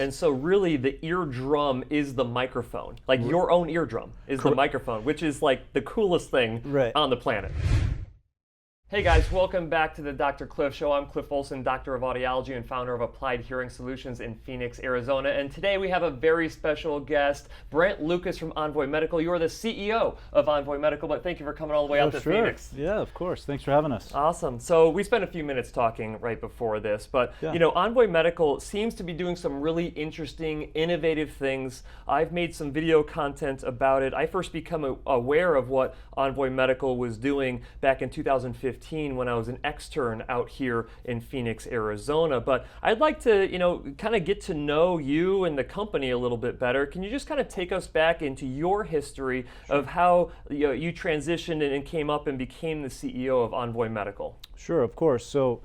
And so really the eardrum is the microphone. Like your own eardrum is the microphone, which is like the coolest thing on the planet. Hey guys, welcome back to the Dr. Cliff Show. I'm Cliff Olson, Doctor of Audiology and founder of Applied Hearing Solutions in Phoenix, Arizona. And today we have a very special guest, Brent Lucas from Envoy Medical. You are the CEO of Envoy Medical, but thank you for coming all the way out to Phoenix. Yeah, of course. Thanks for having us. Awesome. So we spent a few minutes talking right before this, but you know, Envoy Medical seems to be doing some really interesting, innovative things. I've made some video content about it. I first became aware of what Envoy Medical was doing back in 2015. When I was an extern out here in Phoenix, Arizona. But I'd like to, you know, kind of get to know you and the company a little bit better. Can you just kind of take us back into your history of how you transitioned and came up and became the CEO of Envoy Medical? Sure, of course. So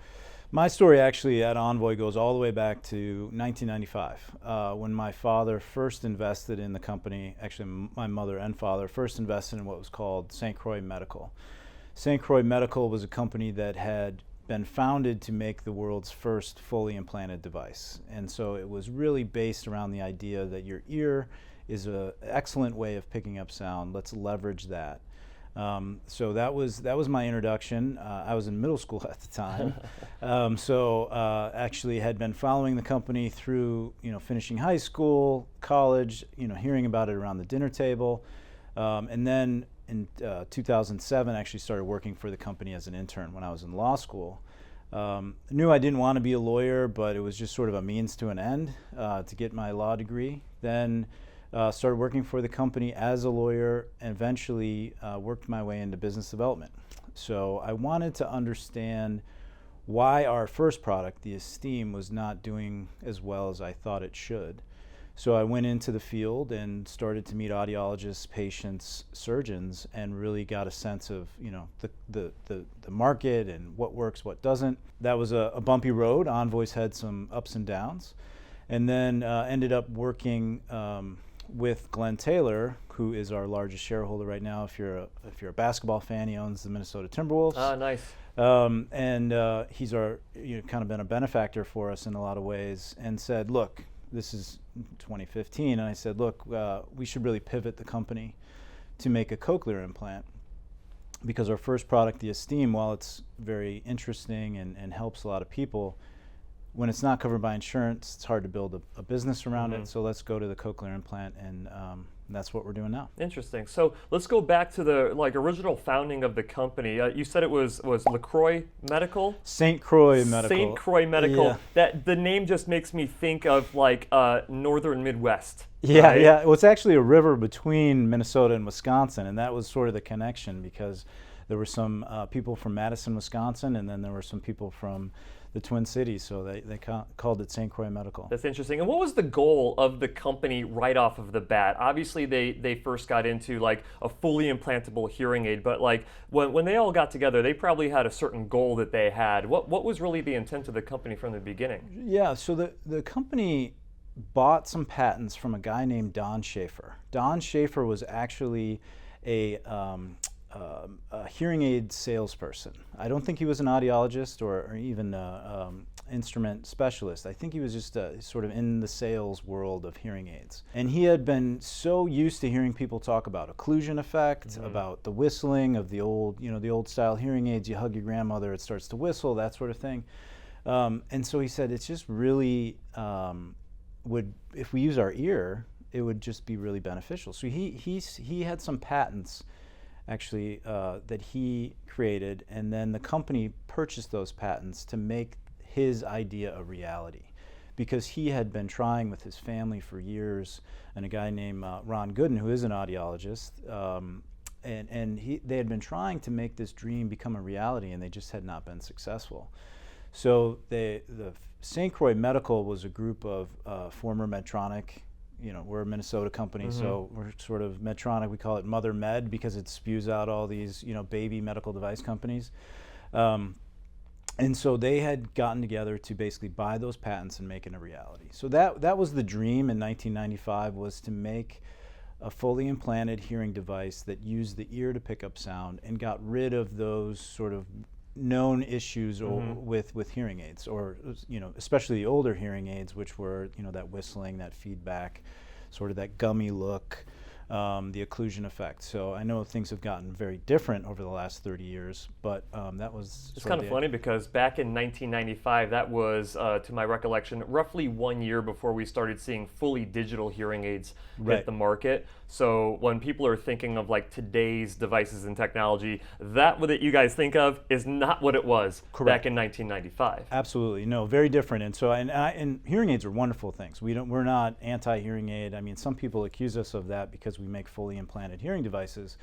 my story actually at Envoy goes all the way back to 1995 when my father first invested in the company. Actually, my mother and father first invested in what was called St. Croix Medical. St. Croix Medical was a company that had been founded to make the world's first fully implanted device. And so it was really based around the idea that your ear is an excellent way of picking up sound. Let's leverage that. So that was my introduction. I was in middle school at the time. Actually had been following the company through, finishing high school, college, hearing about it around the dinner table. And then in 2007, I actually started working for the company as an intern when I was in law school. Knew I didn't want to be a lawyer, but it was just sort of a means to an end to get my law degree. Then started working for the company as a lawyer and eventually worked my way into business development. So I wanted to understand why our first product, the Esteem, was not doing as well as I thought it should. So I went into the field and started to meet audiologists, patients, surgeons, and really got a sense of the market and what works, what doesn't. That was a bumpy road. Envoy's had some ups and downs, and then ended up working with Glenn Taylor, who is our largest shareholder right now. If you're a basketball fan, he owns the Minnesota Timberwolves. Ah, nice. He's kind of been a benefactor for us in a lot of ways, and said, look. This is 2015, and I said, look, we should really pivot the company to make a cochlear implant, because our first product, the Esteem, while it's very interesting and helps a lot of people, when it's not covered by insurance, it's hard to build a business around it. So let's go to the cochlear implant, and that's what we're doing now. Interesting. So let's go back to the original founding of the company. You said it was LaCroix Medical? St. Croix Medical. St. Croix Medical. Yeah. That the name just makes me think of northern Midwest. Yeah, right? yeah. Well, it's actually a river between Minnesota and Wisconsin, and that was sort of the connection, because there were some people from Madison, Wisconsin, and then there were some people from the Twin Cities, so they called it St. Croix Medical. That's interesting. And what was the goal of the company right off of the bat? Obviously, they first got into like a fully implantable hearing aid, but like when they all got together, they probably had a certain goal that they had. What was really the intent of the company from the beginning? Yeah, so the company bought some patents from a guy named Don Schaefer. Don Schaefer was actually a hearing aid salesperson. I don't think he was an audiologist or even an instrument specialist. I think he was just sort of in the sales world of hearing aids. And he had been so used to hearing people talk about occlusion effect, about the whistling of the old, the old style hearing aids. You hug your grandmother, it starts to whistle, that sort of thing. And so he said, it's just really if we use our ear, it would just be really beneficial. So he had some patents actually that he created, and then the company purchased those patents to make his idea a reality, because he had been trying with his family for years, and a guy named Ron Gooden, who is an audiologist, and they had been trying to make this dream become a reality, and they just had not been successful. So the St. Croix Medical was a group of former Medtronic. We're a Minnesota company, so we're sort of Medtronic. We call it Mother Med because it spews out all these, baby medical device companies. And so they had gotten together to basically buy those patents and make it a reality. So that was the dream in 1995, was to make a fully implanted hearing device that used the ear to pick up sound and got rid of those sort of known issues with hearing aids, or especially the older hearing aids, which were that whistling, that feedback, sort of that gummy look, the occlusion effect. So I know things have gotten very different over the last 30 years, but that was... It's kind of funny because back in 1995, that was, to my recollection, roughly 1 year before we started seeing fully digital hearing aids hit the market. So when people are thinking of like today's devices and technology, that what you guys think of is not what it was back in 1995. Absolutely, no, very different. And so, and hearing aids are wonderful things. We're not anti-hearing aid. I mean, some people accuse us of that because we make fully implanted hearing devices,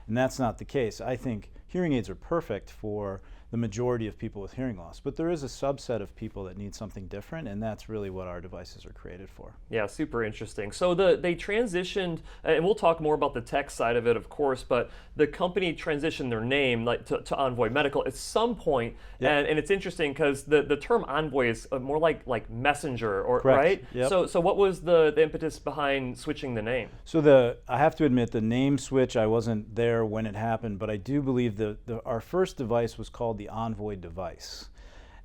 and that's not the case. I think hearing aids are perfect for the majority of people with hearing loss, but there is a subset of people that need something different, and that's really what our devices are created for. Yeah, super interesting. So they transitioned, and we'll talk more about the tech side of it, of course, but the company transitioned their name to Envoy Medical at some point, and it's interesting because the term Envoy is more like messenger, or right? Yep. So what was the impetus behind switching the name? So I have to admit, the name switch, I wasn't there when it happened, but I do believe our first device was called the Envoy device.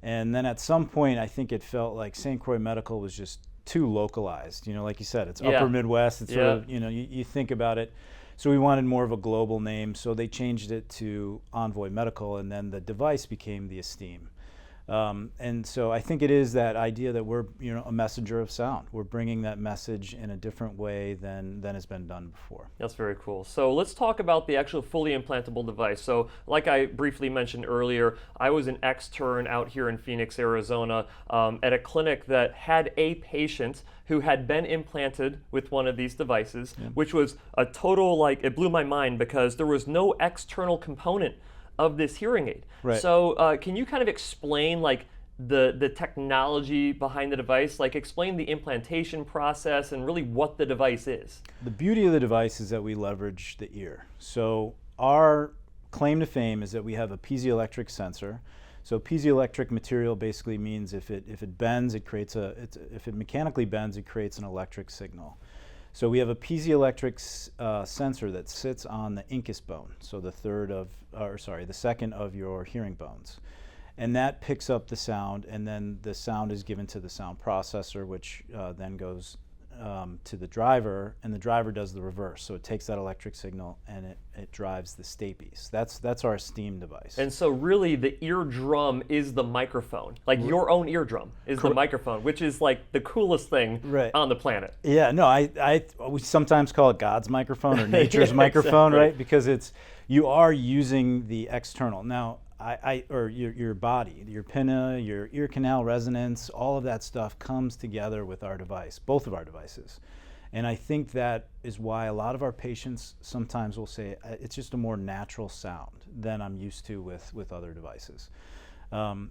And then at some point, I think it felt like St. Croix Medical was just too localized. Like you said, it's upper Midwest. It's sort of, you think about it. So we wanted more of a global name, so they changed it to Envoy Medical, and then the device became the Esteem. And so I think it is that idea that we're a messenger of sound. We're bringing that message in a different way than has been done before. That's very cool. So let's talk about the actual fully implantable device. So like I briefly mentioned earlier, I was an extern out here in Phoenix, Arizona, at a clinic that had a patient who had been implanted with one of these devices, which was a total, it blew my mind because there was no external component of this hearing aid. Right. So can you kind of explain the technology behind the device, explain the implantation process and really what the device is? The beauty of the device is that we leverage the ear. So our claim to fame is that we have a piezoelectric sensor. So piezoelectric material basically means if it bends, if it mechanically bends, it creates an electric signal. So we have a piezoelectric sensor that sits on the incus bone, so the second of your hearing bones. And that picks up the sound, and then the sound is given to the sound processor, which then goes to the driver, and the driver does the reverse. So it takes that electric signal and it drives the stapes. That's our Esteem device. And so really the eardrum is the microphone. Your own eardrum is the microphone, which is the coolest thing on the planet. Yeah, no, we sometimes call it God's microphone or nature's microphone, right? Because you are using the external. Now, or your body, your pinna, your ear canal resonance, all of that stuff comes together with our device, both of our devices. And I think that is why a lot of our patients sometimes will say, it's just a more natural sound than I'm used to with other devices.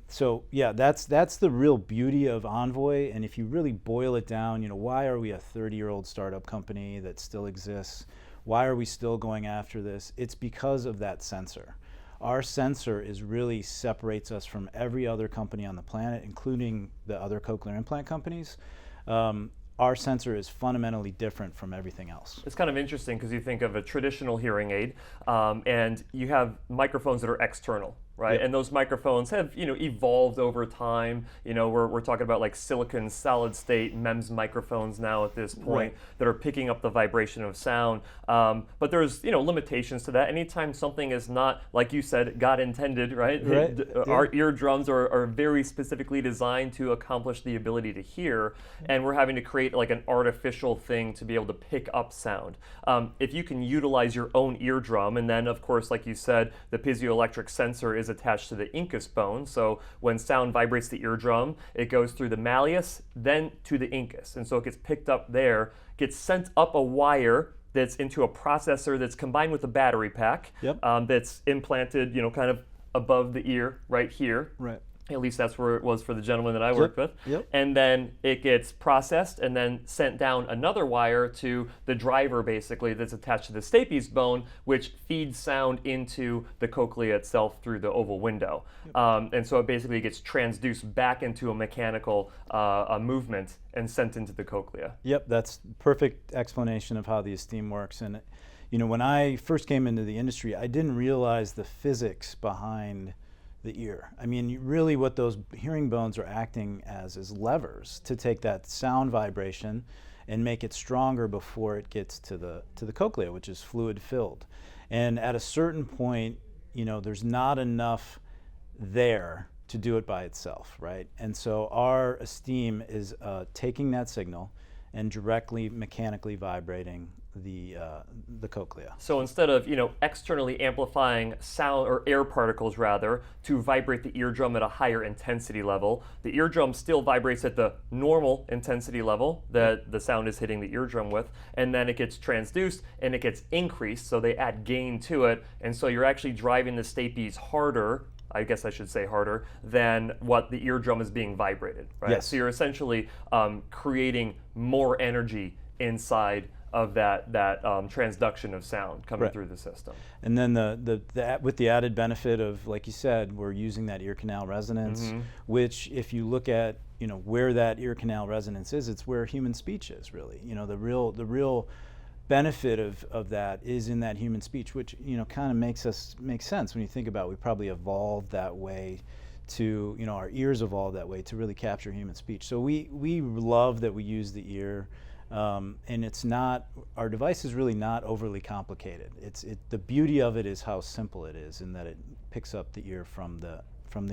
So yeah, that's the real beauty of Envoy. And if you really boil it down, why are we a 30-year-old startup company that still exists? Why are we still going after this? It's because of that sensor. Our sensor really separates us from every other company on the planet, including the other cochlear implant companies. Our sensor is fundamentally different from everything else. It's kind of interesting because you think of a traditional hearing aid, and you have microphones that are external, right? Yep. And those microphones have evolved over time. We're talking about silicon solid state MEMS microphones now at this point that are picking up the vibration of sound. But there's limitations to that. Anytime something is not, like you said, God intended, right? Our eardrums are very specifically designed to accomplish the ability to hear, and we're having to create an artificial thing to be able to pick up sound. If you can utilize your own eardrum, and then of course, like you said, the piezoelectric sensor is attached to the incus bone, so when sound vibrates the eardrum, it goes through the malleus, then to the incus, and so it gets picked up there, gets sent up a wire that's into a processor that's combined with a battery pack. Yep. That's implanted, kind of above the ear right here. Right. At least that's where it was for the gentleman that I worked with. Yep. And then it gets processed and then sent down another wire to the driver, basically, that's attached to the stapes bone, which feeds sound into the cochlea itself through the oval window. Yep. And so it basically gets transduced back into a mechanical movement and sent into the cochlea. Yep, that's perfect explanation of how the Esteem works. And when I first came into the industry, I didn't realize the physics behind the ear. I mean, really what those hearing bones are acting as is levers to take that sound vibration and make it stronger before it gets to the cochlea, which is fluid filled. And at a certain point, you know, there's not enough there to do it by itself, right? And so our Esteem is taking that signal and directly mechanically vibrating the cochlea. So instead of, you know, externally amplifying sound or air particles rather to vibrate the eardrum at a higher intensity level, the eardrum still vibrates at the normal intensity level that the sound is hitting the eardrum with, and then it gets transduced and it gets increased, so they add gain to it, and so you're actually driving the stapes harder, I guess I should say harder, than what the eardrum is being vibrated, right? Yes. So you're essentially creating more energy inside of that transduction of sound coming through the system. And then with the added benefit of, like you said, we're using that ear canal resonance, which if you look at, you know, where that ear canal resonance is, it's where human speech is really. You know, the real benefit of that is in that human speech, which, you know, kind of makes sense when you think about it. We probably evolved that way to, you know, our ears evolved that way to really capture human speech. So we love that we use the ear. And it's not, our device is really not overly complicated. The beauty of it is how simple it is, in that it picks up the ear from the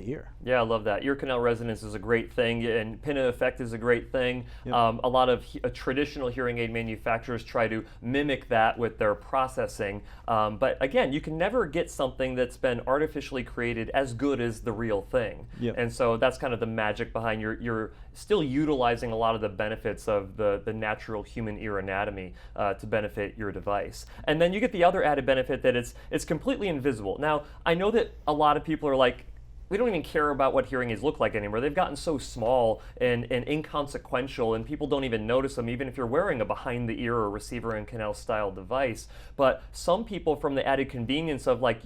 ear. Yeah, I love that. Ear canal resonance is a great thing, and pinna effect is a great thing. Yep. A lot of traditional hearing aid manufacturers try to mimic that with their processing. But again, you can never get something that's been artificially created as good as the real thing. Yep. And so that's kind of the magic behind you're still utilizing a lot of the benefits of the natural human ear anatomy to benefit your device. And then you get the other added benefit that it's completely invisible. Now, I know that a lot of people are like, we don't even care about what hearing aids look like anymore. They've gotten so small and inconsequential, and people don't even notice them, even if you're wearing a behind the ear or receiver and canal style device. But some people, from the added convenience of, like,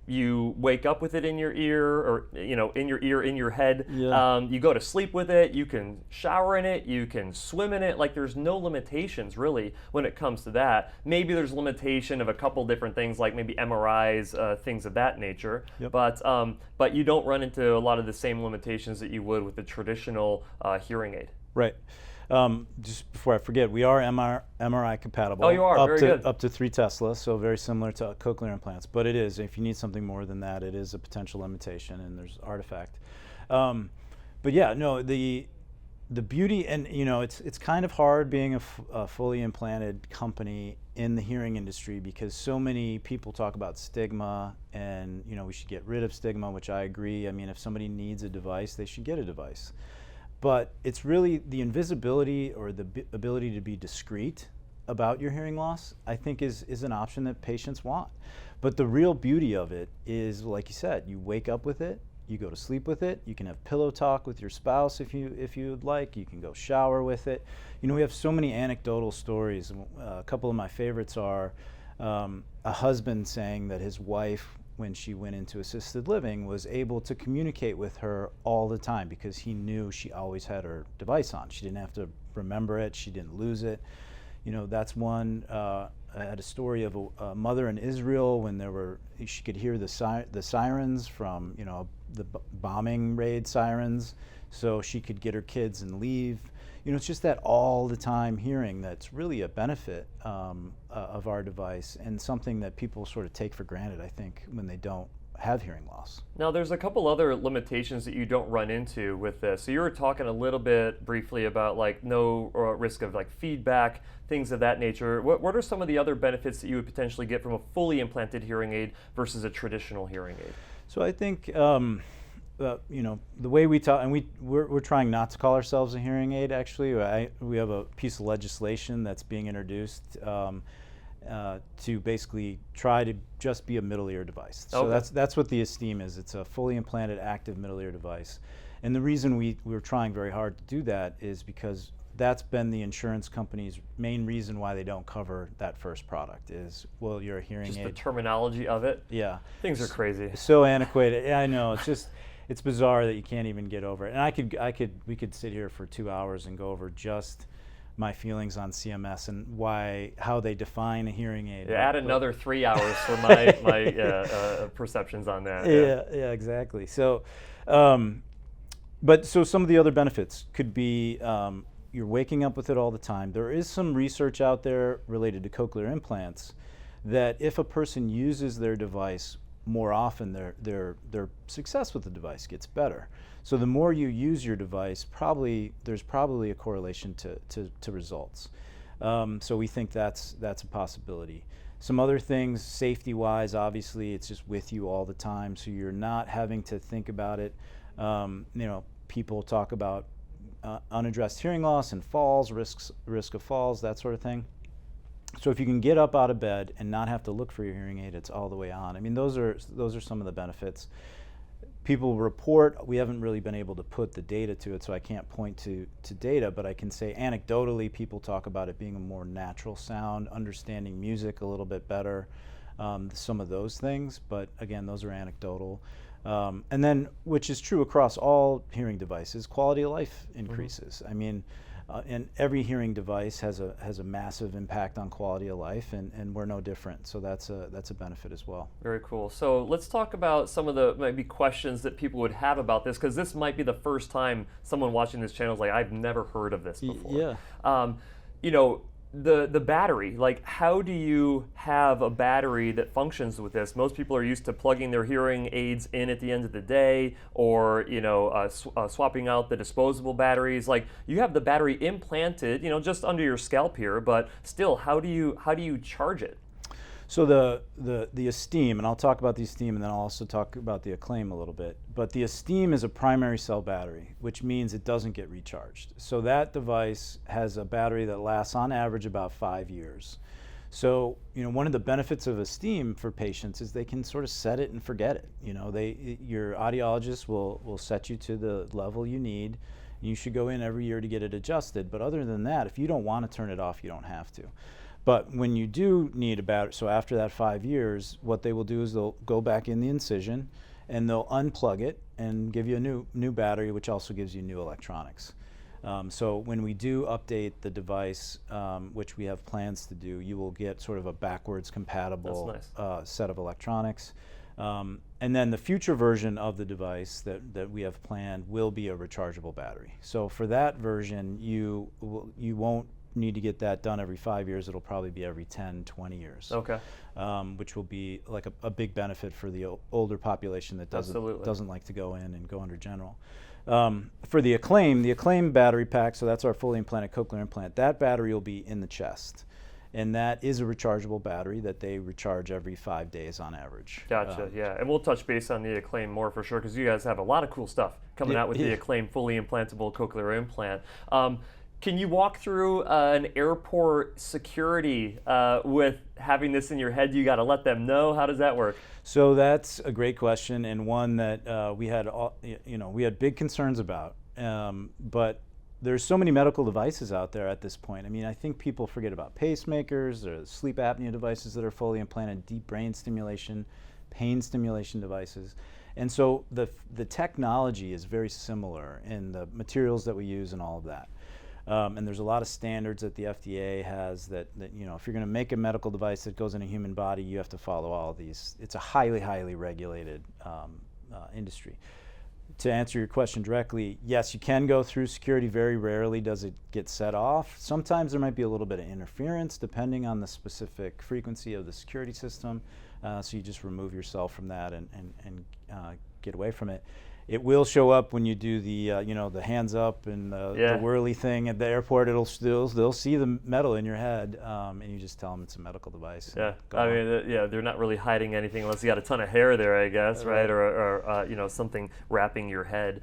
you wake up with it in your ear, or, you know, in your ear, in your head. Yeah. You go to sleep with it. You can shower in it. You can swim in it. Like, there's no limitations really when it comes to that. Maybe there's limitation of a couple different things, like maybe MRIs, things of that nature. Yep. But you don't run into a lot of the same limitations that you would with the traditional hearing aid. Right. Just before I forget, we are MRI compatible. Oh, you are? Very good. Up to 3 Tesla, so very similar to cochlear implants. But it is, if you need something more than that, it is a potential limitation, and there's artifact. But yeah, no, the beauty, and, you know, it's kind of hard being a fully implanted company in the hearing industry, because so many people talk about stigma, and, you know, we should get rid of stigma, which I agree. I mean, if somebody needs a device, they should get a device. But it's really the invisibility, or the ability to be discreet about your hearing loss, I think is an option that patients want. But the real beauty of it is, like you said, you wake up with it, you go to sleep with it, you can have pillow talk with your spouse if you'd like, you can go shower with it. You know, we have so many anecdotal stories. A couple of my favorites are a husband saying that his wife, when she went into assisted living, was able to communicate with her all the time because he knew she always had her device on. She didn't have to remember it, she didn't lose it. You know, that's one. I had a story of a mother in Israel when she could hear the sirens from, you know, the bombing raid sirens, so she could get her kids and leave. You know, it's just that all the time hearing that's really a benefit of our device, and something that people sort of take for granted, I think, when they don't have hearing loss. Now, there's a couple other limitations that you don't run into with this. So you were talking a little bit briefly about, like, no risk of, like, feedback, things of that nature. What are some of the other benefits that you would potentially get from a fully implanted hearing aid versus a traditional hearing aid? So I think, you know, the way we talk, and we're trying not to call ourselves a hearing aid, actually. We have a piece of legislation that's being introduced to basically try to just be a middle ear device. So that's what the Esteem is. It's a fully implanted active middle ear device. And the reason we're trying very hard to do that is because that's been the insurance company's main reason why they don't cover that first product is, well, you're a hearing aid. Just the terminology of it? Yeah. Things are crazy. So antiquated. Yeah, I know. It's just, it's bizarre that you can't even get over it. And we could sit here for 2 hours and go over just my feelings on CMS and how they define a hearing aid. Yeah, add another 3 hours for my perceptions on that. Yeah, exactly. So, so some of the other benefits could be you're waking up with it all the time. There is some research out there related to cochlear implants that if a person uses their device more often, their success with the device gets better. So the more you use your device, there's probably a correlation to results. So we think that's a possibility. Some other things, safety-wise, obviously, it's just with you all the time, so you're not having to think about it. People talk about unaddressed hearing loss and falls, risk of falls, that sort of thing. So if you can get up out of bed and not have to look for your hearing aid, it's all the way on. I mean, those are some of the benefits. People report, we haven't really been able to put the data to it, so I can't point to data, but I can say anecdotally, people talk about it being a more natural sound, understanding music a little bit better, some of those things, but again, those are anecdotal. And then, which is true across all hearing devices, quality of life increases. I mean, and every hearing device has a massive impact on quality of life, and we're no different. So that's a benefit as well. Very cool. So let's talk about some of the maybe questions that people would have about this, because this might be the first time someone watching this channel is like, I've never heard of this before. Yeah. The battery, like how do you have a battery that functions with this? Most people are used to plugging their hearing aids in at the end of the day, or swapping out the disposable batteries. Like you have the battery implanted, just under your scalp here, but still, how do you charge it? So the Esteem, and I'll talk about the Esteem, and then I'll also talk about the Acclaim a little bit. But the Esteem is a primary cell battery, which means it doesn't get recharged. So that device has a battery that lasts on average about 5 years. So one of the benefits of Esteem for patients is they can sort of set it and forget it. Your audiologist will set you to the level you need. You should go in every year to get it adjusted. But other than that, if you don't want to turn it off, you don't have to. But when you do need a battery, so after that 5 years, what they will do is they'll go back in the incision and they'll unplug it and give you a new battery, which also gives you new electronics. So when we do update the device, which we have plans to do, you will get sort of a backwards compatible set of electronics. And then the future version of the device that we have planned will be a rechargeable battery. So for that version, you won't need to get that done every 5 years. It'll probably be every 10, 20 years. Okay. Which will be like a big benefit for the older population that doesn't like to go in and go under general. For the Acclaim battery pack, so that's our fully implanted cochlear implant, that battery will be in the chest. And that is a rechargeable battery that they recharge every 5 days on average. Gotcha, yeah. And we'll touch base on the Acclaim more for sure, because you guys have a lot of cool stuff coming out with the Acclaim fully implantable cochlear implant. Can you walk through an airport security with having this in your head? You got to let them know. How does that work? So that's a great question, and one that we had big concerns about. But there's so many medical devices out there at this point. I mean, I think people forget about pacemakers, or sleep apnea devices that are fully implanted, deep brain stimulation, pain stimulation devices. And so the technology is very similar in the materials that we use and all of that. And there's a lot of standards that the FDA has that if you're going to make a medical device that goes in a human body, you have to follow all of these. It's a highly, highly regulated industry. To answer your question directly, yes, you can go through security. Very rarely does it get set off. Sometimes there might be a little bit of interference depending on the specific frequency of the security system. So you just remove yourself from that and get away from it. It will show up when you do the the hands up and the whirly thing at the airport. They'll see the metal in your head, and you just tell them it's a medical device. Yeah, they're not really hiding anything unless you got a ton of hair there, I guess, right? Or something wrapping your head.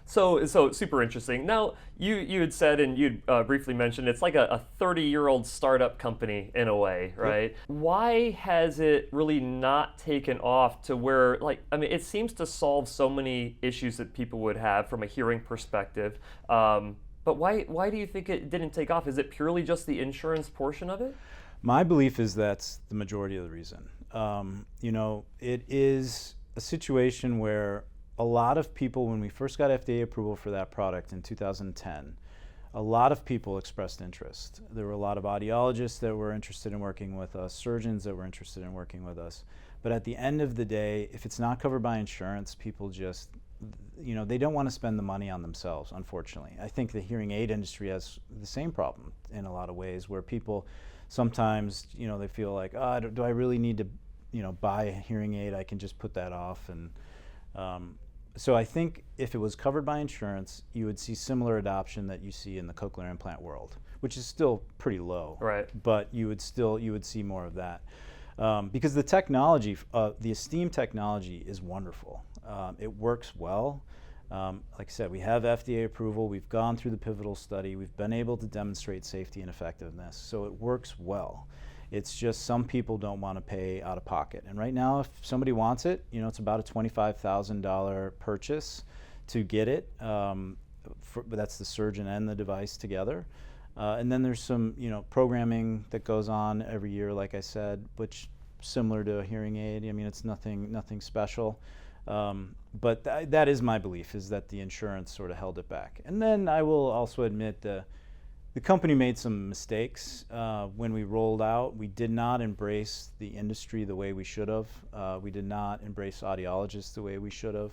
So super interesting. Now you had said, and you briefly mentioned, it's like a 30-year-old startup company in a way, right? Yep. Why has it really not taken off to where, it seems to solve so many issues that people would have from a hearing perspective. But why do you think it didn't take off? Is it purely just the insurance portion of it? My belief is that's the majority of the reason. It is a situation where a lot of people, when we first got FDA approval for that product in 2010, a lot of people expressed interest. There were a lot of audiologists that were interested in working with us, surgeons that were interested in working with us. But at the end of the day, if it's not covered by insurance, people just, they don't want to spend the money on themselves, unfortunately. I think the hearing aid industry has the same problem in a lot of ways, where people sometimes, they feel like, oh, do I really need to, buy a hearing aid? I can just put that off. And so I think if it was covered by insurance, you would see similar adoption that you see in the cochlear implant world, which is still pretty low. Right. But you would see more of that. Because the technology, the Esteem technology is wonderful. It works well. Like I said, we have FDA approval. We've gone through the pivotal study. We've been able to demonstrate safety and effectiveness. So it works well. It's just some people don't want to pay out of pocket. And right now, if somebody wants it, it's about a $25,000 purchase to get it. But that's the surgeon and the device together. And then there's some, programming that goes on every year, like I said, which similar to a hearing aid. I mean, it's nothing special. But that is my belief, is that the insurance sort of held it back. And then I will also admit the company made some mistakes when we rolled out. We did not embrace the industry the way we should have. We did not embrace audiologists the way we should have.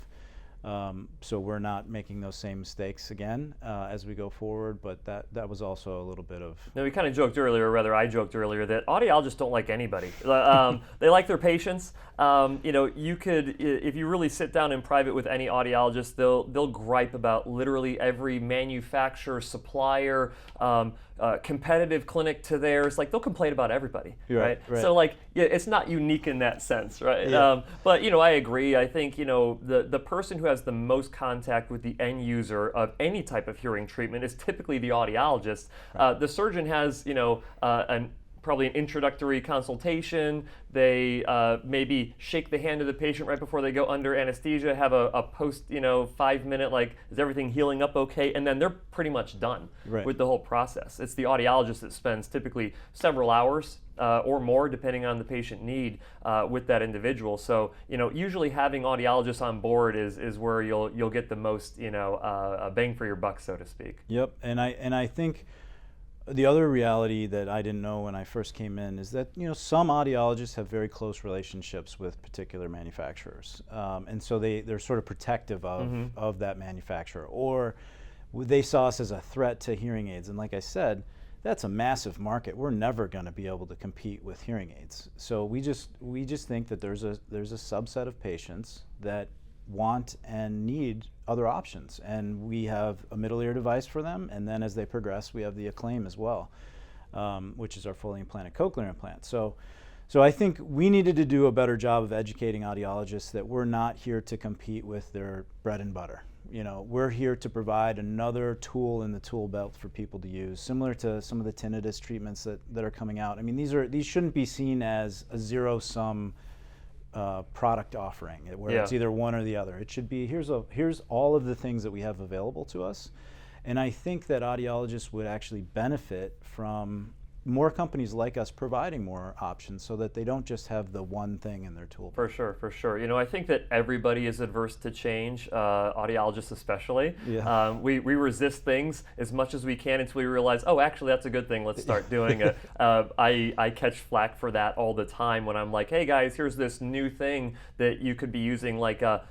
So we're not making those same mistakes again as we go forward, but that was also a little bit of... Now, we kind of joked earlier, or rather I joked earlier, that audiologists don't like anybody. They like their patients. You could, if you really sit down in private with any audiologist, they'll gripe about literally every manufacturer, supplier, competitive clinic to theirs. Like, they'll complain about everybody, right? So, it's not unique in that sense, right? Yeah. But I agree. I think the person who has the most contact with the end user of any type of hearing treatment is typically the audiologist. Right. The surgeon has probably an introductory consultation. They maybe shake the hand of the patient right before they go under anesthesia, have a post 5-minute, is everything healing up okay? And then they're pretty much done with the whole process. It's the audiologist that spends typically several hours or more, depending on the patient need, with that individual. So usually having audiologists on board is where you'll get the most bang for your buck, so to speak. Yep, and I think the other reality that I didn't know when I first came in is that some audiologists have very close relationships with particular manufacturers, and so they're sort of protective of that manufacturer, or they saw us as a threat to hearing aids. And like I said, that's a massive market. We're never going to be able to compete with hearing aids. So we just think that there's a subset of patients that want and need other options, and we have a middle ear device for them, and then as they progress we have the Acclaim as well, which is our fully implanted cochlear implant. So I think we needed to do a better job of educating audiologists that we're not here to compete with their bread and butter. We're here to provide another tool in the tool belt for people to use, similar to some of the tinnitus treatments that are coming out. I mean, these shouldn't be seen as a zero-sum product offering where it's either one or the other. It should be, here's all of the things that we have available to us. And I think that audiologists would actually benefit from more companies like us providing more options, so that they don't just have the one thing in their tool. For sure. I think that everybody is adverse to change, audiologists especially. Yeah. We resist things as much as we can until we realize, oh, actually that's a good thing, let's start doing it. I catch flack for that all the time when I'm like, hey guys, here's this new thing that you could be using, like a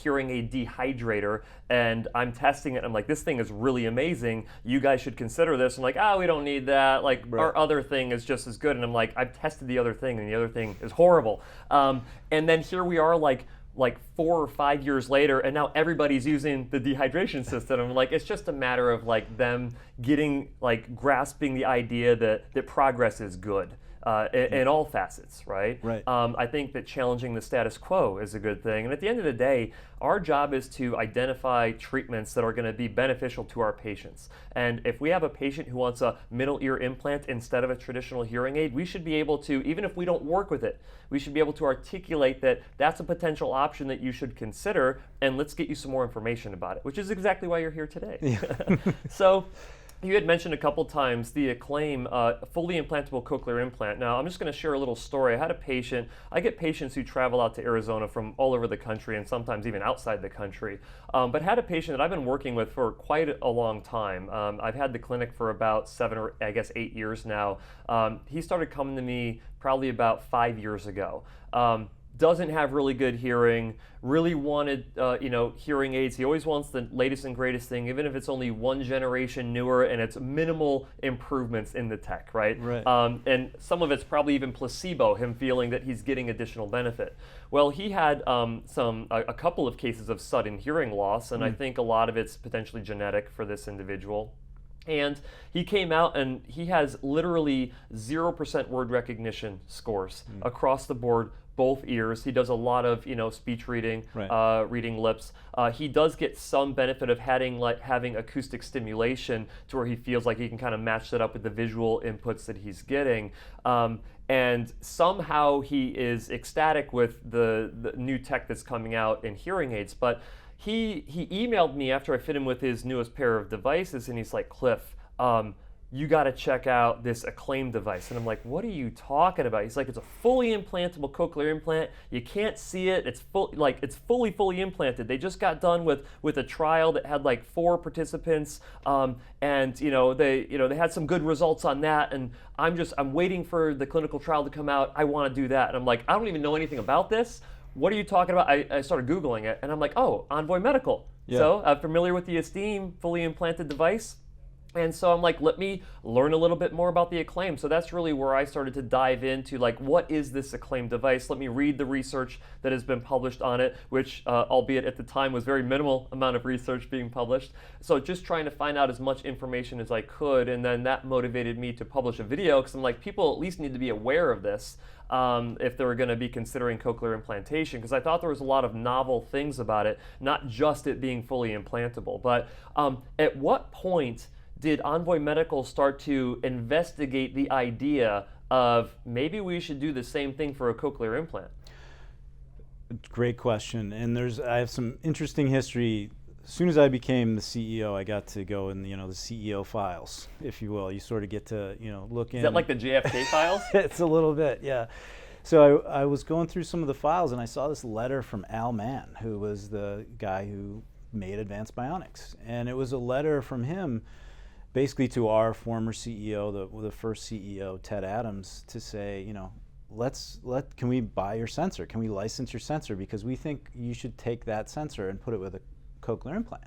hearing aid dehydrator, and I'm testing it, and I'm like, this thing is really amazing, you guys should consider this. I'm like, we don't need that, our other thing is just as good. And I'm like, I've tested the other thing, and the other thing is horrible. And then here we are, like 4 or 5 years later, and now everybody's using the dehydration system. I'm like, it's just a matter of them getting, grasping the idea that progress is good. In all facets, right? Right. I think that challenging the status quo is a good thing. And at the end of the day, our job is to identify treatments that are going to be beneficial to our patients. And if we have a patient who wants a middle ear implant instead of a traditional hearing aid, we should be able to, even if we don't work with it, we should be able to articulate that that's a potential option that you should consider, and let's get you some more information about it, which is exactly why you're here today. Yeah. So, You had mentioned a couple times the Acclaim fully implantable cochlear implant. Now, I'm just going to share a little story. I had a patient. I get patients who travel out to Arizona from all over the country and sometimes even outside the country. But had a patient that I've been working with for quite a long time. I've had the clinic for about 7 or I guess 8 years now. He started coming to me probably about 5 years ago. Doesn't have really good hearing, really wanted hearing aids. He always wants the latest and greatest thing, even if it's only one generation newer and it's minimal improvements in the tech, right? Right. And some of it's probably even placebo, him feeling that he's getting additional benefit. Well, he had a couple of cases of sudden hearing loss, and I think a lot of it's potentially genetic for this individual. And he came out and he has literally 0% word recognition scores across the board, both ears. He does a lot of speech reading, Right. reading lips. He does get some benefit of having acoustic stimulation to where he feels like he can kind of match that up with the visual inputs that he's getting. And somehow he is ecstatic with the new tech that's coming out in hearing aids. But he emailed me after I fit him with his newest pair of devices, and he's like, Cliff, you got to check out this Acclaim device. And I'm like, what are you talking about? He's like, it's a fully implantable cochlear implant. You can't see it. It's fully implanted. They just got done with a trial that had like 4 participants, and they had some good results on that. And I'm waiting for the clinical trial to come out. I want to do that. And I'm like, I don't even know anything about this. What are you talking about? I started Googling it, and I'm like, oh, Envoy Medical. Yeah. So I'm familiar with the Esteem fully implanted device. And so I'm like, let me learn a little bit more about the Acclaim. So that's really where I started to dive into, like, what is this Acclaim device? Let me read the research that has been published on it, which, albeit at the time, was very minimal amount of research being published. So just trying to find out as much information as I could, and then that motivated me to publish a video, because I'm like, people at least need to be aware of this if they were going to be considering cochlear implantation, because I thought there was a lot of novel things about it, not just it being fully implantable. But at what point did Envoy Medical start to investigate the idea of maybe we should do the same thing for a cochlear implant? Great question. And I have some interesting history. As soon as I became the CEO, I got to go in the CEO files, if you will. You sort of get to look in. Is that like the JFK files? It's a little bit, yeah. So I was going through some of the files, and I saw this letter from Al Mann, who was the guy who made Advanced Bionics. And it was a letter from him basically to our former CEO, the first CEO, Ted Adams, to say, can we buy your sensor? Can we license your sensor? Because we think you should take that sensor and put it with a cochlear implant.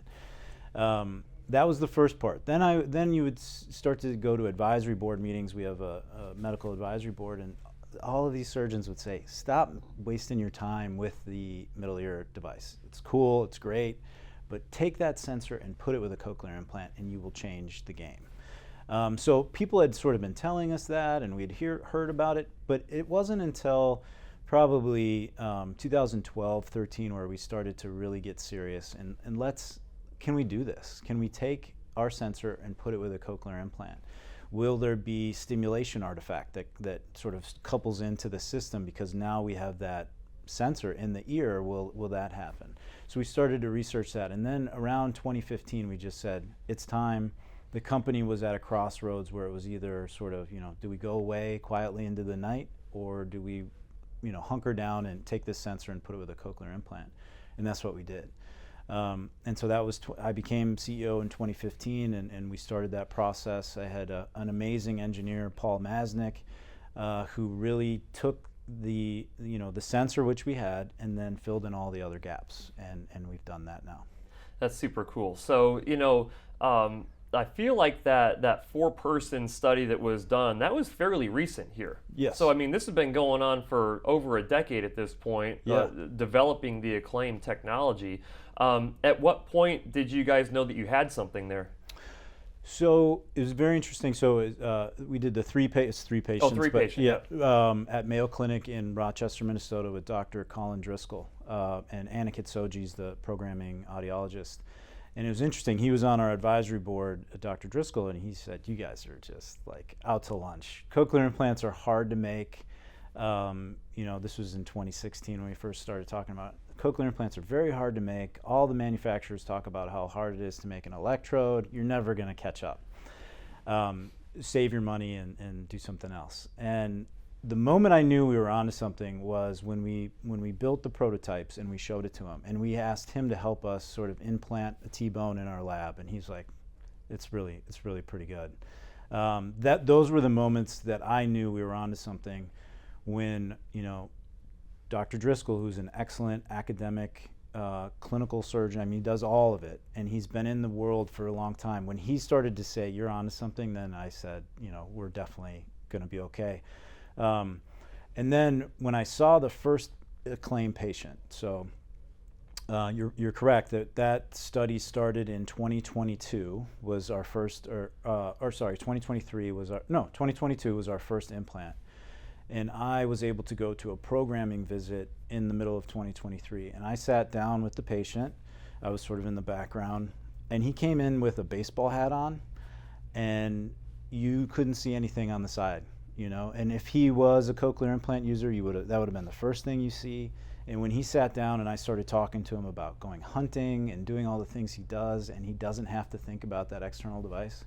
That was the first part. Then you would start to go to advisory board meetings. We have a medical advisory board, and all of these surgeons would say, stop wasting your time with the middle ear device. It's cool, it's great, but take that sensor and put it with a cochlear implant and you will change the game. So people had sort of been telling us that, and we'd heard about it, but it wasn't until probably 2012, 13 where we started to really get serious and can we do this? Can we take our sensor and put it with a cochlear implant? Will there be stimulation artifact that sort of couples into the system, because now we have that sensor in the ear? Will that happen? So we started to research that, and then around 2015 we just said it's time. The company was at a crossroads where it was either sort of, do we go away quietly into the night, or do we hunker down and take this sensor and put it with a cochlear implant? And that's what we did. And so that was I became CEO in 2015, and we started that process. I had an amazing engineer, Paul Masnick, who really took the sensor which we had and then filled in all the other gaps, and we've done that now. That's super cool. So I feel like that 4-person study that was done, that was fairly recent here. Yes. So I mean, this has been going on for over a decade at this point, yeah. Developing the Acclaim technology. At what point did you guys know that you had something there? So it was very interesting. So we did the 3 patients. Oh, 3 patients. Yeah. At Mayo Clinic in Rochester, Minnesota, with Dr. Colin Driscoll, and Aniket Soji's the programming audiologist. And it was interesting. He was on our advisory board, Dr. Driscoll, and he said, "You guys are just like out to lunch. Cochlear implants are hard to make." This was in 2016 when we first started talking about it. Cochlear implants are very hard to make. All the manufacturers talk about how hard it is to make an electrode. You're never going to catch up. save your money and do something else. And the moment I knew we were onto something was when we built the prototypes and we showed it to him, and we asked him to help us sort of implant a T-bone in our lab, and he's like, it's really pretty good. Those were the moments that I knew we were onto something. When Dr. Driscoll, who's an excellent academic clinical surgeon, I mean, he does all of it, and he's been in the world for a long time. When he started to say, you're onto something, then I said, we're definitely going to be okay. And then when I saw the first Acclaim patient, so you're correct that study started in 2022 was our first, or sorry, 2023 was 2022 was our first implant. And I was able to go to a programming visit in the middle of 2023. And I sat down with the patient. I was sort of in the background. And he came in with a baseball hat on, and you couldn't see anything on the side, And if he was a cochlear implant user, that would have been the first thing you see. And when he sat down and I started talking to him about going hunting and doing all the things he does, and he doesn't have to think about that external device,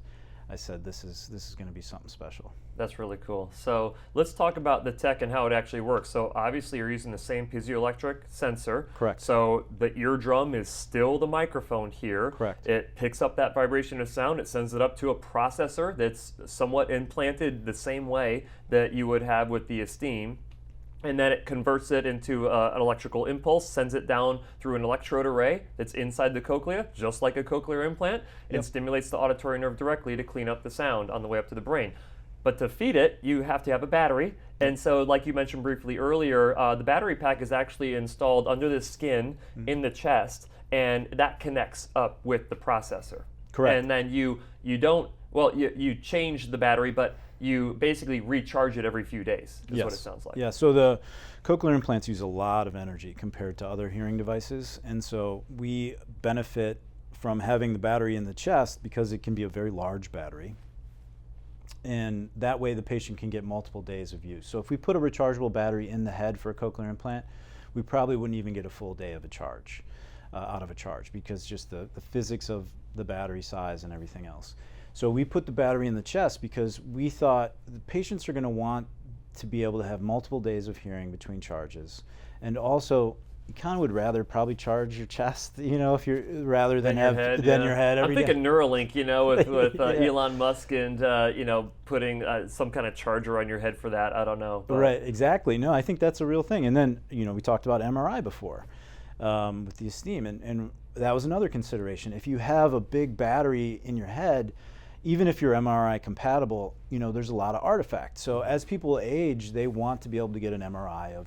I said, this is going to be something special. That's really cool. So let's talk about the tech and how it actually works. So obviously you're using the same piezoelectric sensor. Correct. So the eardrum is still the microphone here. Correct. It picks up that vibration of sound. It sends it up to a processor that's somewhat implanted the same way that you would have with the Esteem. And then it converts it into an electrical impulse, sends it down through an electrode array that's inside the cochlea, just like a cochlear implant, and stimulates the auditory nerve directly to clean up the sound on the way up to the brain. But to feed it, you have to have a battery. And so, like you mentioned briefly earlier, the battery pack is actually installed under the skin in the chest, and that connects up with the processor. Correct. And then you change the battery, but you basically recharge it every few days, is what it sounds like. Yeah, so the cochlear implants use a lot of energy compared to other hearing devices, and so we benefit from having the battery in the chest because it can be a very large battery, and that way the patient can get multiple days of use. So if we put a rechargeable battery in the head for a cochlear implant, we probably wouldn't even get a full day of a charge, out of a charge, because just the physics of the battery size and everything else. So we put the battery in the chest because we thought the patients are going to want to be able to have multiple days of hearing between charges. And also, you kind of would rather probably charge your chest, if you're rather than have your head every day. I'm thinking Neuralink, with Elon Musk and putting some kind of charger on your head for that. I don't know. But. Right, exactly. No, I think that's a real thing. And then we talked about MRI before with the Esteem, and that was another consideration. If you have a big battery in your head, even if you're MRI compatible, there's a lot of artifacts. So as people age, they want to be able to get an MRI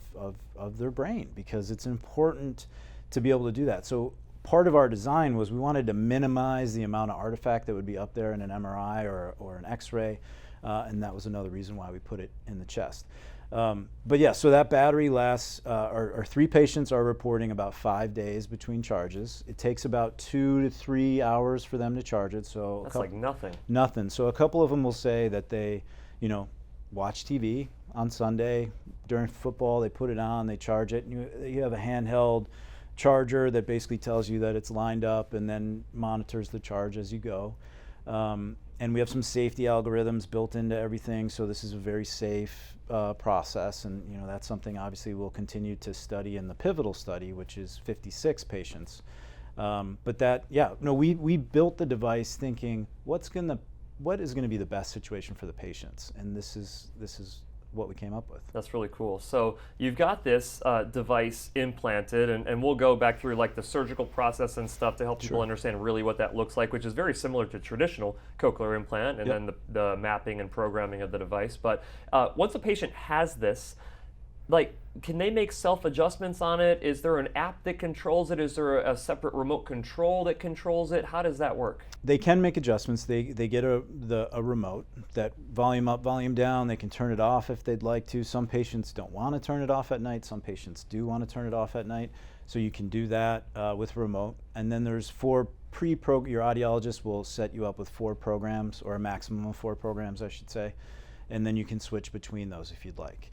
of their brain because it's important to be able to do that. So part of our design was we wanted to minimize the amount of artifact that would be up there in an MRI or an X-ray, and that was another reason why we put it in the chest. But yeah, so that battery lasts, our 3 patients are reporting about 5 days between charges. It takes about 2 to 3 hours for them to charge it. So that's like nothing. Nothing. So a couple of them will say that they, watch TV on Sunday during football. They put it on, they charge it. And you have a handheld charger that basically tells you that it's lined up and then monitors the charge as you go. And we have some safety algorithms built into everything, so this is a very safe process, and that's something obviously we'll continue to study in the pivotal study, which is 56 patients. But we built the device thinking what is going to be the best situation for the patients, and this is what we came up with. That's really cool. So you've got this device implanted, and we'll go back through like the surgical process and stuff to help people understand really what that looks like, which is very similar to traditional cochlear implant, and then the mapping and programming of the device. But once a patient has this, can they make self-adjustments on it? Is there an app that controls it? Is there a separate remote control that controls it? How does that work? They can make adjustments. They get a remote that volume up, volume down. They can turn it off if they'd like to. Some patients don't want to turn it off at night. Some patients do want to turn it off at night. So you can do that with remote. And then there's 4 your audiologist will set you up with 4 programs, or a maximum of 4 programs, I should say. And then you can switch between those if you'd like.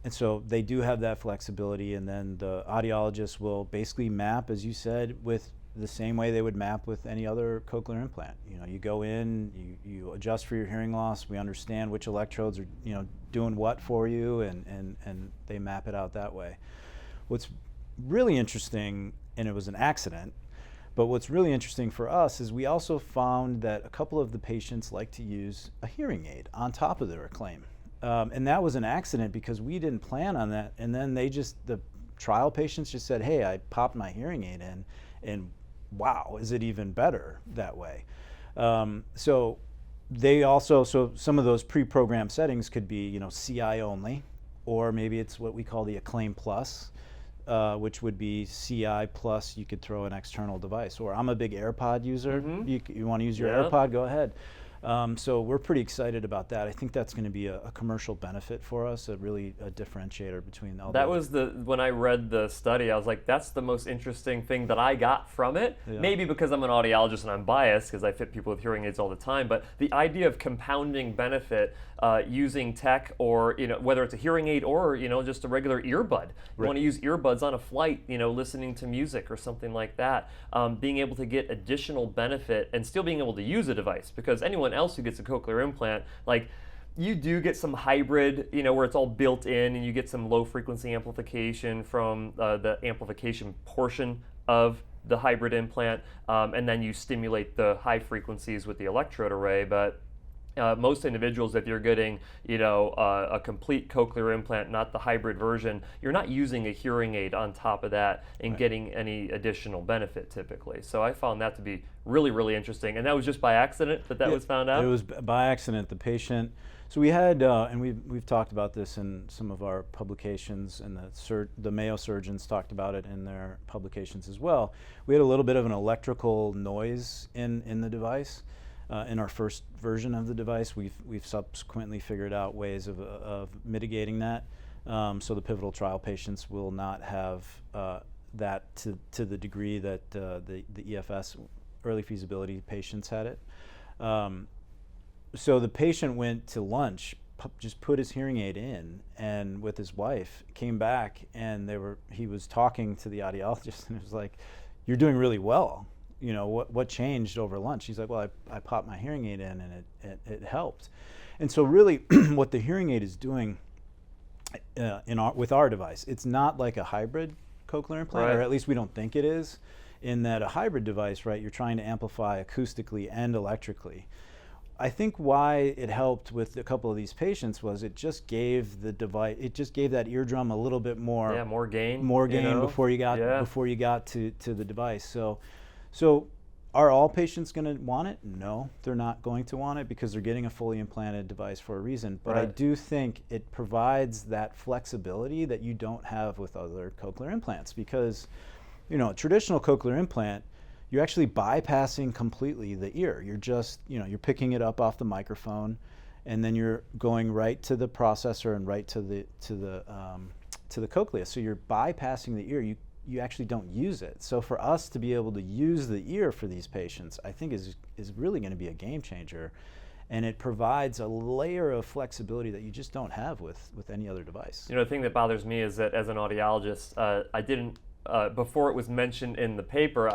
And so they do have that flexibility, and then the audiologist will basically map, as you said, with the same way they would map with any other cochlear implant. You know, you go in, you adjust for your hearing loss. We understand which electrodes are, you know, doing what for you, and they map it out that way. What's really interesting, and it was an accident, but what's really interesting for us is we also found that a couple of the patients like to use a hearing aid on top of their Acclaim. And that was an accident because we didn't plan on that. And then the trial patients just said, hey, I popped my hearing aid in, and wow, is it even better that way? So some of those pre-programmed settings could be, you know, CI only, or maybe it's what we call the Acclaim Plus, which would be CI plus you could throw an external device. Or I'm a big AirPod user. You want to use your AirPod, go ahead. So we're pretty excited about that. I think that's going to be a commercial benefit for us, a differentiator between all that. Was when I read the study, I was like, that's the most interesting thing that I got from it. Yeah. Maybe because I'm an audiologist and I'm biased because I fit people with hearing aids all the time, but the idea of compounding benefit using tech, or, you know, whether it's a hearing aid or, you know, just a regular earbud. You want to use earbuds on a flight, you know, listening to music or something like that. Being able to get additional benefit and still being able to use a device, because anyone else who gets a cochlear implant, like, you do get some hybrid, you know, where it's all built in and you get some low frequency amplification from the amplification portion of the hybrid implant, and then you stimulate the high frequencies with the electrode array. But most individuals, if you're getting, you know, a complete cochlear implant, not the hybrid version, you're not using a hearing aid on top of that and getting any additional benefit typically. So I found that to be really, really interesting. And that was just by accident that was found out? It was by accident. The patient, so we had, and we've talked about this in some of our publications, and the Mayo surgeons talked about it in their publications as well. We had a little bit of an electrical noise in the device. In our first version of the device, we've subsequently figured out ways of mitigating that, so the pivotal trial patients will not have that to the degree that the EFS early feasibility patients had it. So the patient went to lunch, just put his hearing aid in, and with his wife came back, and he was talking to the audiologist, and it was like, "You're doing really well. You know, what changed over lunch?" He's like, "Well, I popped my hearing aid in, and it helped." And so really what the hearing aid is doing with our device, it's not like a hybrid cochlear implant, or at least we don't think it is, in that a hybrid device, right, you're trying to amplify acoustically and electrically. I think why it helped with a couple of these patients was it just gave that eardrum a little bit more gain, you know? before you got to the device. So are all patients going to want it? No, they're not going to want it, because they're getting a fully implanted device for a reason. But I do think it provides that flexibility that you don't have with other cochlear implants, because, you know, a traditional cochlear implant, you're actually bypassing completely the ear. You're just, you know, you're picking it up off the microphone, and then you're going right to the processor and right to the cochlea. So you're bypassing the ear. You actually don't use it. So for us to be able to use the ear for these patients, I think is really going to be a game changer, and it provides a layer of flexibility that you just don't have with any other device. You know, the thing that bothers me is that as an audiologist, I didn't before it was mentioned in the paper,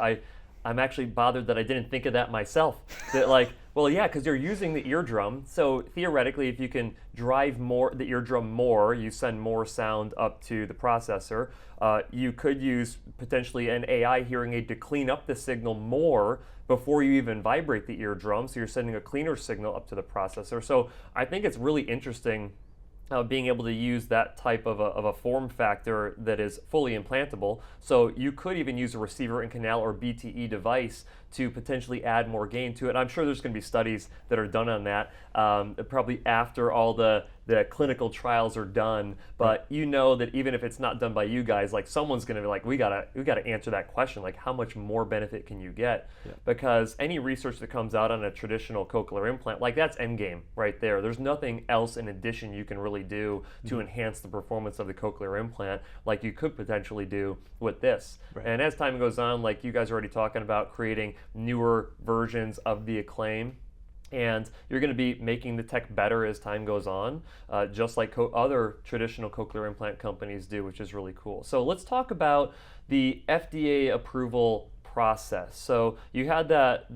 I'm actually bothered that I didn't think of that myself. That, like, well, yeah, because you're using the eardrum. So theoretically, if you can drive the eardrum more, you send more sound up to the processor. You could use potentially an AI hearing aid to clean up the signal more before you even vibrate the eardrum. So you're sending a cleaner signal up to the processor. So I think it's really interesting being able to use that type of a form factor that is fully implantable. So you could even use a receiver in canal or BTE device to potentially add more gain to it. I'm sure there's going to be studies that are done on that, probably after all the clinical trials are done. But you know that even if it's not done by you guys, like, someone's going to be like, we gotta answer that question, like, how much more benefit can you get? Yeah. Because any research that comes out on a traditional cochlear implant, like, that's endgame right there. There's nothing else in addition you can really do to enhance the performance of the cochlear implant like you could potentially do with this. Right. And as time goes on, like you guys are already talking about creating newer versions of the Acclaim, and you're going to be making the tech better as time goes on, just like other traditional cochlear implant companies do, which is really cool. So let's talk about the FDA approval process. So you had that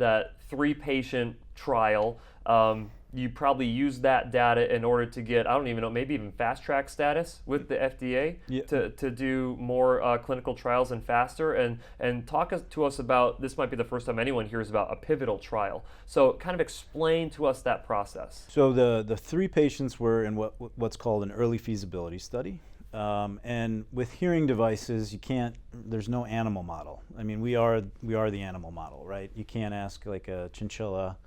3-patient trial. You probably used that data in order to get, I don't even know, maybe even fast track status with the FDA to do more clinical trials and faster. And talk to us about, this might be the first time anyone hears about a pivotal trial. So kind of explain to us that process. So the 3 patients were in what's called an early feasibility study. And with hearing devices, there's no animal model. I mean, we are the animal model, right? You can't ask like a chinchilla,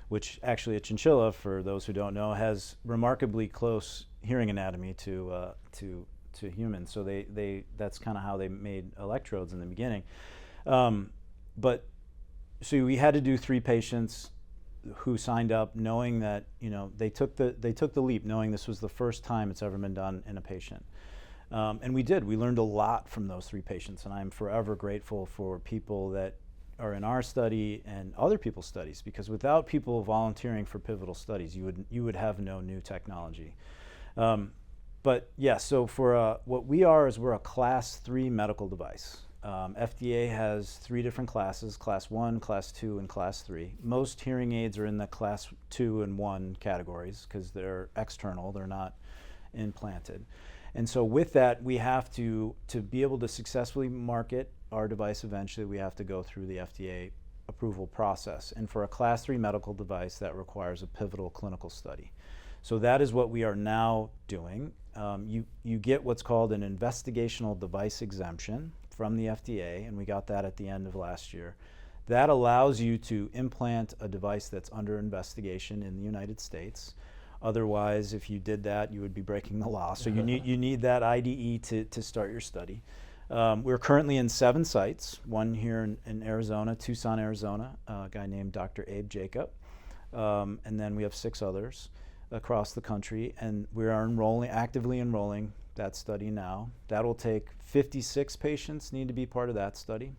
which actually a chinchilla, for those who don't know, has remarkably close hearing anatomy to humans. So that's kind of how they made electrodes in the beginning. But so we had to do 3 patients who signed up, knowing that they took the leap, knowing this was the first time it's ever been done in a patient. And we did. We learned a lot from those 3 patients, and I'm forever grateful for people that are in our study and other people's studies, because without people volunteering for pivotal studies, you would have no new technology. But yeah, so for what we are is we're a Class 3 medical device. FDA has 3 different classes: Class 1, Class 2, and Class 3. Most hearing aids are in the Class 2 and 1 categories because they're external; they're not implanted. And so with that, we have to be able to successfully market our device eventually, we have to go through the FDA approval process. And for a Class 3 medical device, that requires a pivotal clinical study. So that is what we are now doing. You get what's called an investigational device exemption from the FDA, and we got that at the end of last year. That allows you to implant a device that's under investigation in the United States. Otherwise, if you did that, you would be breaking the law. So you need that IDE to start your study. We're currently in 7 sites, one here in Arizona, Tucson, Arizona, a guy named Dr. Abe Jacob. And then we have 6 others across the country, and we are actively enrolling that study now. That will take 56 patients need to be part of that study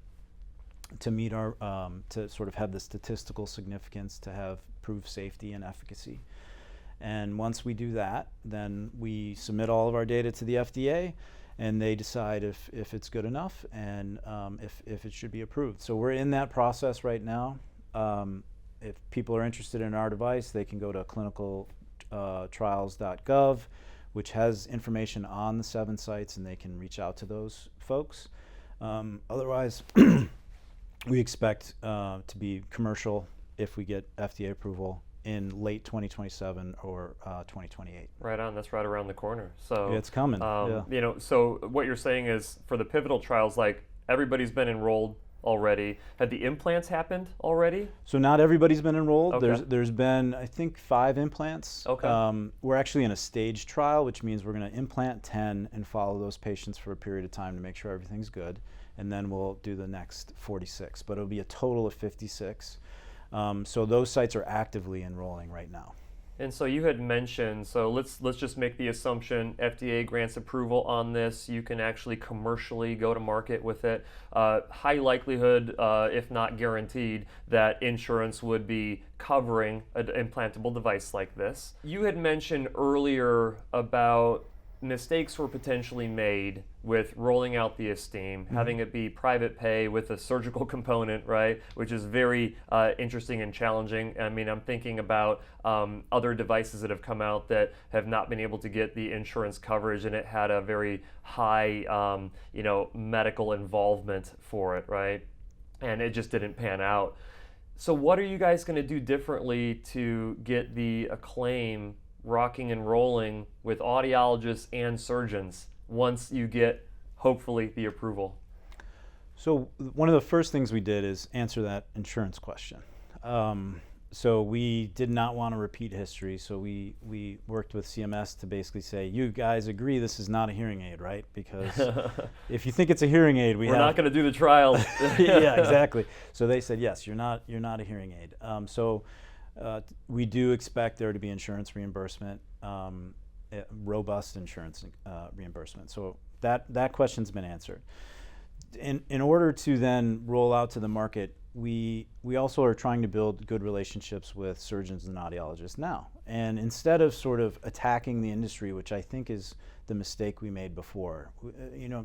to meet our, to sort of have the statistical significance to have proved safety and efficacy. And once we do that, then we submit all of our data to the FDA, and they decide if it's good enough and if it should be approved. So we're in that process right now. If people are interested in our device, they can go to clinicaltrials.gov, which has information on the 7 sites, and they can reach out to those folks. Otherwise, we expect to be commercial if we get FDA approval in late 2027 or 2028. Right on. That's right around the corner. So it's coming. So what you're saying is, for the pivotal trials, like, everybody's been enrolled already. Had the implants happened already? So not everybody's been enrolled. Okay. There's been, I think, 5 implants. Okay. We're actually in a staged trial, which means we're going to implant 10 and follow those patients for a period of time to make sure everything's good, and then we'll do the next 46. But it'll be a total of 56. So those sites are actively enrolling right now. And so you had mentioned, so let's just make the assumption FDA grants approval on this, you can actually commercially go to market with it. High likelihood, if not guaranteed, that insurance would be covering an implantable device like this. You had mentioned earlier about mistakes were potentially made with rolling out the Esteem, having it be private pay with a surgical component, right, which is very interesting and challenging. I mean, I'm thinking about other devices that have come out that have not been able to get the insurance coverage, and it had a very high, medical involvement for it, right, and it just didn't pan out. So what are you guys going to do differently to get the Acclaim rocking and rolling with audiologists and surgeons once you get, hopefully, the approval? So one of the first things we did is answer that insurance question. So we did not want to repeat history, so we worked with CMS to basically say, you guys agree this is not a hearing aid, right? Because if you think it's a hearing aid, we're not going to do the trials. Yeah, exactly. So they said, yes, you're not a hearing aid. We do expect there to be insurance reimbursement, robust insurance reimbursement. So that question's been answered. In order to then roll out to the market, we also are trying to build good relationships with surgeons and audiologists now. And instead of sort of attacking the industry, which I think is the mistake we made before,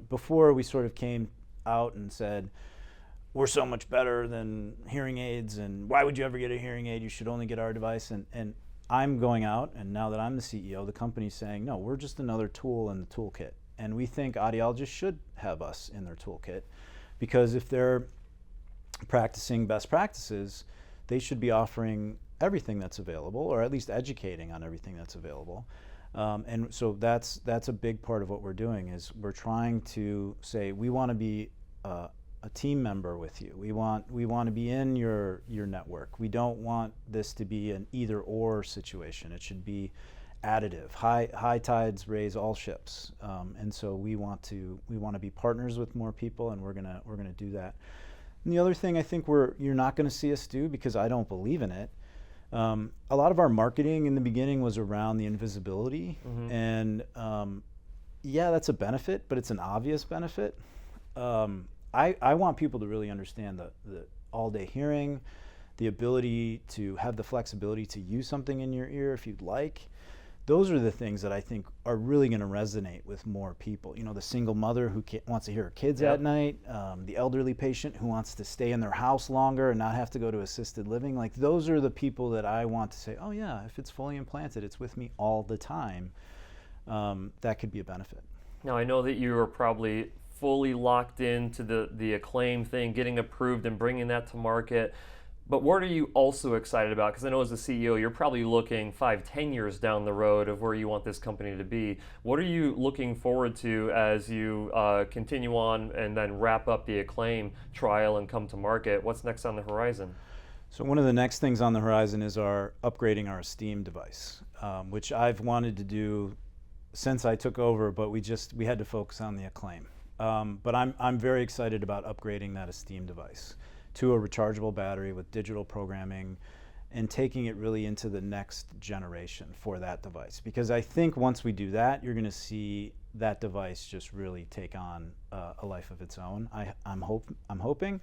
before we sort of came out and said, we're so much better than hearing aids, and why would you ever get a hearing aid? You should only get our device. And I'm going out, and now that I'm the CEO, the company's saying, no, we're just another tool in the toolkit. And we think audiologists should have us in their toolkit, because if they're practicing best practices, they should be offering everything that's available, or at least educating on everything that's available. And so that's a big part of what we're doing, is we're trying to say we want to be a team member with you. We want to be in your network. We don't want this to be an either or situation. It should be additive. High tides raise all ships, and so we want to be partners with more people, and we're gonna do that. And the other thing I think you're not going to see us do, because I don't believe in it. A lot of our marketing in the beginning was around the invisibility, and yeah, that's a benefit, but it's an obvious benefit. I want people to really understand the all-day hearing, the ability to have the flexibility to use something in your ear if you'd like. Those are the things that I think are really going to resonate with more people. You know, the single mother who wants to hear her kids at night, the elderly patient who wants to stay in their house longer and not have to go to assisted living. Like, those are the people that I want to say, oh yeah, if it's fully implanted, it's with me all the time. That could be a benefit. Now, I know that you are probably fully locked into the Acclaim thing, getting approved and bringing that to market. But what are you also excited about? Because I know as a CEO, you're probably looking 5-10 years down the road of where you want this company to be. What are you looking forward to as you continue on and then wrap up the Acclaim trial and come to market? What's next on the horizon? So one of the next things on the horizon is upgrading our Esteem device, which I've wanted to do since I took over, but we had to focus on the Acclaim. But I'm very excited about upgrading that Esteem device to a rechargeable battery with digital programming, and taking it really into the next generation for that device. Because I think once we do that, you're going to see that device just really take on a life of its own. I'm hoping.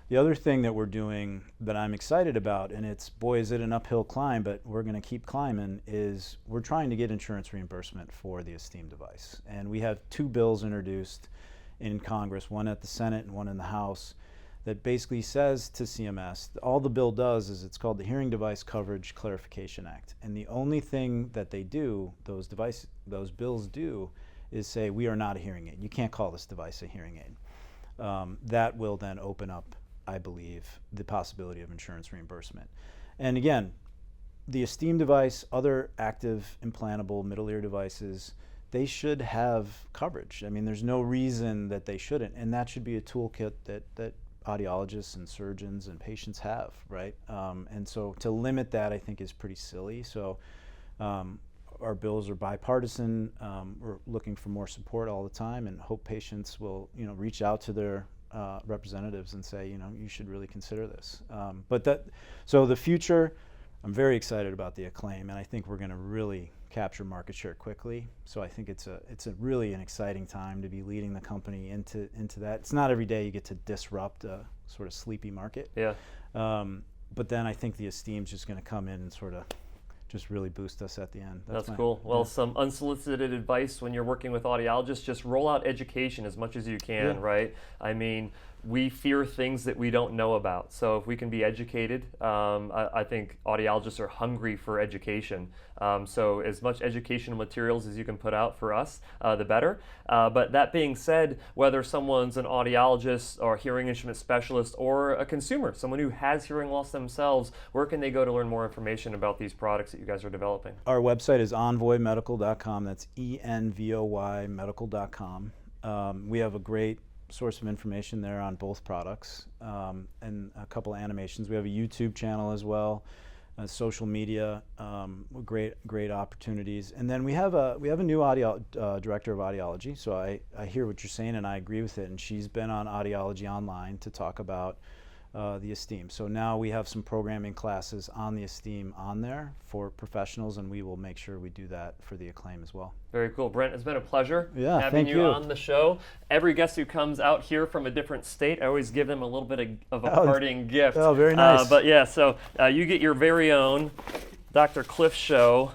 The other thing that we're doing that I'm excited about, and is it an uphill climb, but we're going to keep climbing, is we're trying to get insurance reimbursement for the Esteem device. And we have 2 bills introduced in Congress, one at the Senate and one in the House, that basically says to CMS, all the bill does is, it's called the Hearing Device Coverage Clarification Act. And the only thing that they do, those bills do, is say, we are not a hearing aid. You can't call this device a hearing aid. That will then open up, I believe, the possibility of insurance reimbursement. And again, the Esteem device, other active implantable middle ear devices, they should have coverage. I mean, there's no reason that they shouldn't. And that should be a toolkit that audiologists and surgeons and patients have, right? And so to limit that, I think, is pretty silly. So our bills are bipartisan. We're looking for more support all the time, and hope patients will, reach out to their representatives and say, you should really consider this. So the future, I'm very excited about the Acclaim, and I think we're going to really capture market share quickly. So I think it's really an exciting time to be leading the company into that. It's not every day you get to disrupt a sort of sleepy market. Yeah. But then I think the Esteem's just going to come in and sort of just really boost us at the end. That's cool. Well, some unsolicited advice when you're working with audiologists: just roll out education as much as you can, right? I mean, we fear things that we don't know about. So if we can be educated, I think audiologists are hungry for education. So as much educational materials as you can put out for us, the better. But that being said, whether someone's an audiologist or hearing instrument specialist or a consumer, someone who has hearing loss themselves, where can they go to learn more information about these products that you guys are developing? Our website is envoymedical.com. That's ENVOY medical.com. We have a great source of information there on both products, and a couple of animations. We have a YouTube channel as well, social media, great opportunities. And then we have a new director of audiology. So I hear what you're saying, and I agree with it. And she's been on Audiology Online to talk about the Esteem. So now we have some programming classes on the Esteem on there for professionals, and we will make sure we do that for the Acclaim as well. Very cool. Brent, it's been a pleasure having you on the show. Every guest who comes out here from a different state, I always give them a little bit of a parting gift. Oh, very nice. But yeah, so you get your very own Dr. Cliff Show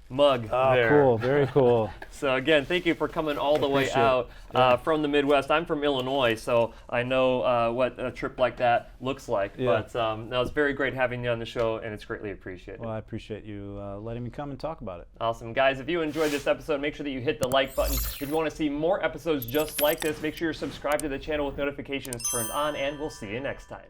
mug there. Cool. Very cool. So again, thank you for coming all the way Appreciate out it. from the Midwest. I'm from Illinois, so I know what a trip like that looks like. Yeah. But no, it's very great having you on the show, and it's greatly appreciated. Well, I appreciate you letting me come and talk about it. Awesome. Guys, if you enjoyed this episode, make sure that you hit the like button. If you want to see more episodes just like this, make sure you're subscribed to the channel with notifications turned on, and we'll see you next time.